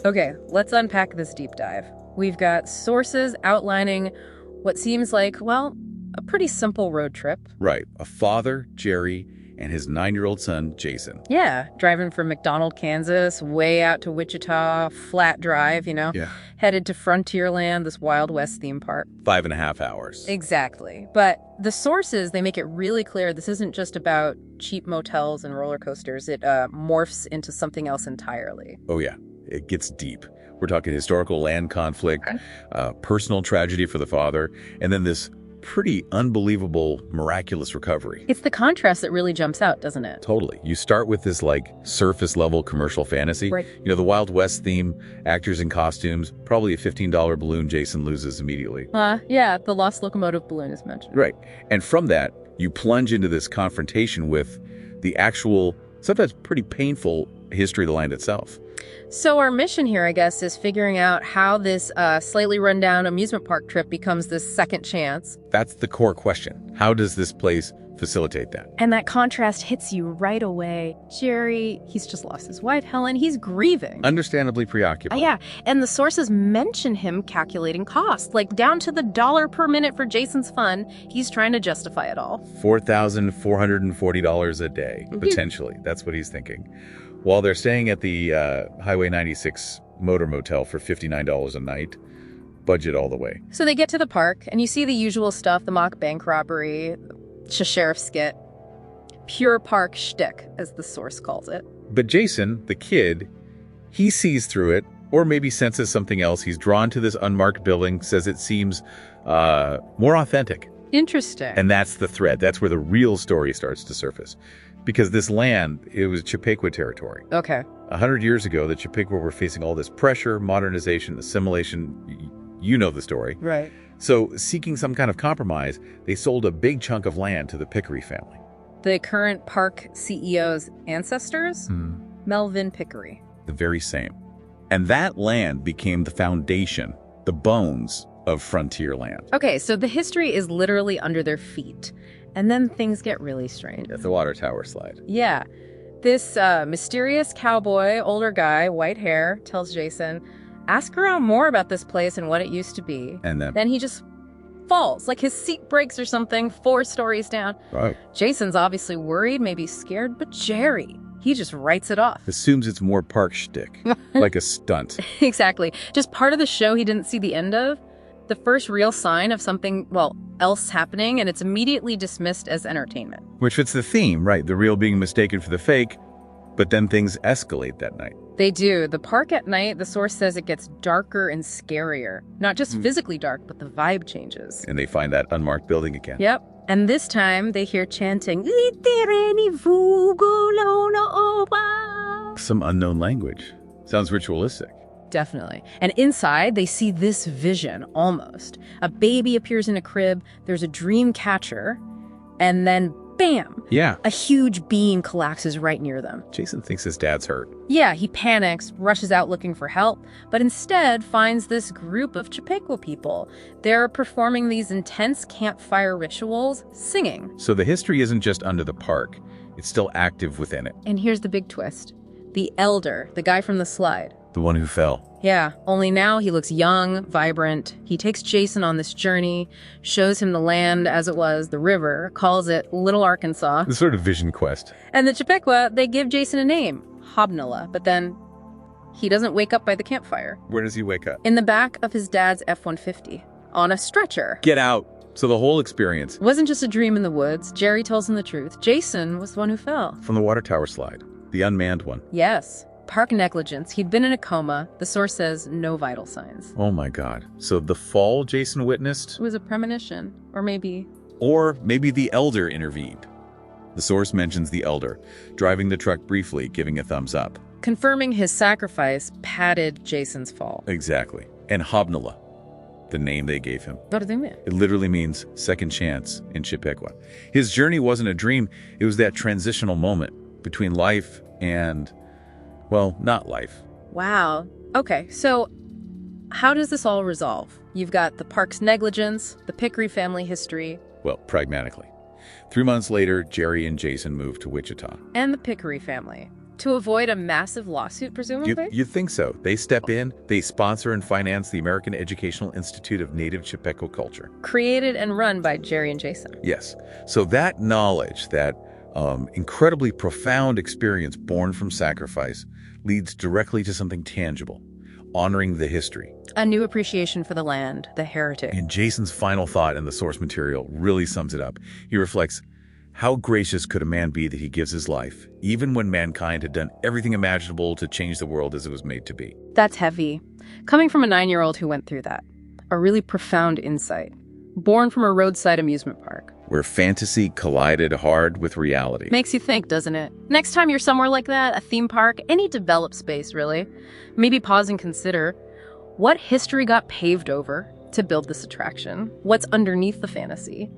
Okay, let's unpack this deep dive. We've got sources outlining what seems like, well, a pretty simple road trip. Right. A father, Jerry, and his 9-year-old son, Jason. Yeah, driving from McDonald, Kansas, way out to Wichita, flat drive, Yeah. headed to Frontierland, this Wild West theme park. 5.5 hours. Exactly. But the sources, they make it really clear this isn't just about cheap motels and roller coasters. It morphs into something else entirely. Oh, yeah. It gets deep. We're talking historical land conflict, personal tragedy for the father, and then this pretty unbelievable, miraculous recovery. It's the contrast that really jumps out, doesn't it? Totally. You start with this surface level commercial fantasy. Right. The Wild West theme, actors in costumes, probably a $15 balloon Jason loses immediately. Yeah, the lost locomotive balloon is mentioned. Right. And from that, you plunge into this confrontation with the actual, sometimes pretty painful history of the land itself. So our mission here, I guess, is figuring out how this slightly rundown amusement park trip becomes this second chance. That's the core question. How does this place facilitate that? And that contrast hits you right away. Jerry, he's just lost his wife, Helen. He's grieving. Understandably preoccupied. Yeah, and the sources mention him calculating costs, like down to the dollar per minute for Jason's fun. He's trying to justify it all. $4,440 a day, potentially. That's what he's thinking. While they're staying at the Highway 96 motor motel for $59 a night, budget all the way. So they get to the park, and you see the usual stuff, the mock bank robbery, sheriff skit. Pure park shtick, as the source calls it. But Jason, the kid, he sees through it, or maybe senses something else. He's drawn to this unmarked building, says it seems more authentic. Interesting. And that's the thread. That's where the real story starts to surface. Because this land, it was Chippewa territory. Okay. 100 years ago, the Chippewa were facing all this pressure, modernization, assimilation. You know the story. Right. So, seeking some kind of compromise, they sold a big chunk of land to the Pickery family. The current park CEO's ancestors? Melvin Pickery. The very same. And that land became the foundation, the bones of Frontierland. Okay, so the history is literally under their feet. And then things get really strange. At the water tower slide. Yeah. This mysterious cowboy, older guy, white hair, tells Jason, ask around more about this place and what it used to be. And then he just falls, like his seat breaks or something, 4 stories down. Right. Jason's obviously worried, maybe scared, but Jerry, he just writes it off. Assumes it's more park shtick, like a stunt. Exactly. Just part of the show he didn't see the end of. The first real sign of something, else happening, and it's immediately dismissed as entertainment. Which fits the theme, right? The real being mistaken for the fake, but then things escalate that night. They do. The park at night, the source says it gets darker and scarier. Not just physically dark, but the vibe changes. And they find that unmarked building again. Yep. And this time, they hear chanting, Some unknown language. Sounds ritualistic. Definitely. And inside, they see this vision, almost. A baby appears in a crib, there's a dream catcher, and then, bam! Yeah. A huge being collapses right near them. Jason thinks his dad's hurt. Yeah, he panics, rushes out looking for help, but instead finds this group of Chippewa people. They're performing these intense campfire rituals, singing. So the history isn't just under the park. It's still active within it. And here's the big twist. The elder, the guy from the slide. The one who fell. Yeah, only now he looks young, vibrant. He takes Jason on this journey, shows him the land as it was, the river, calls it Little Arkansas. The sort of vision quest. And the Chippewa, they give Jason a name, Hobnilla, but then he doesn't wake up by the campfire. Where does he wake up? In the back of his dad's F-150, on a stretcher. Get out. So the whole experience. It wasn't just a dream in the woods. Jerry tells him the truth. Jason was the one who fell. From the water tower slide. The unmanned one. Yes. Park negligence. He'd been in a coma. The source says no vital signs. Oh my God. So the fall Jason witnessed? It was a premonition. Or maybe the elder intervened. The source mentions the elder, driving the truck briefly, giving a thumbs up. confirming his sacrifice padded Jason's fall. Exactly. And Hobnilla, the name they gave him. What do they mean? It literally means second chance in Chippewa. His journey wasn't a dream. It was that transitional moment between life and, well, not life. Wow. Okay, so how does this all resolve? You've got the park's negligence, the Pickery family history. Well, pragmatically. 3 months later, Jerry and Jason moved to Wichita. And the Pickery family. To avoid a massive lawsuit, presumably? You'd think so. They step in, they sponsor and finance the American Educational Institute of Native Chapeco Culture. Created and run by Jerry and Jason. Yes. So that knowledge, that incredibly profound experience born from sacrifice, leads directly to something tangible, honoring the history. A new appreciation for the land, the heritage. And Jason's final thought in the source material really sums it up. He reflects, how gracious could a man be that he gives his life, even when mankind had done everything imaginable to change the world as it was made to be? That's heavy. Coming from a 9-year-old who went through that. A really profound insight. Born from a roadside amusement park. Where fantasy collided hard with reality. Makes you think, doesn't it? Next time you're somewhere like that, a theme park, any developed space, really, maybe pause and consider, what history got paved over to build this attraction? What's underneath the fantasy?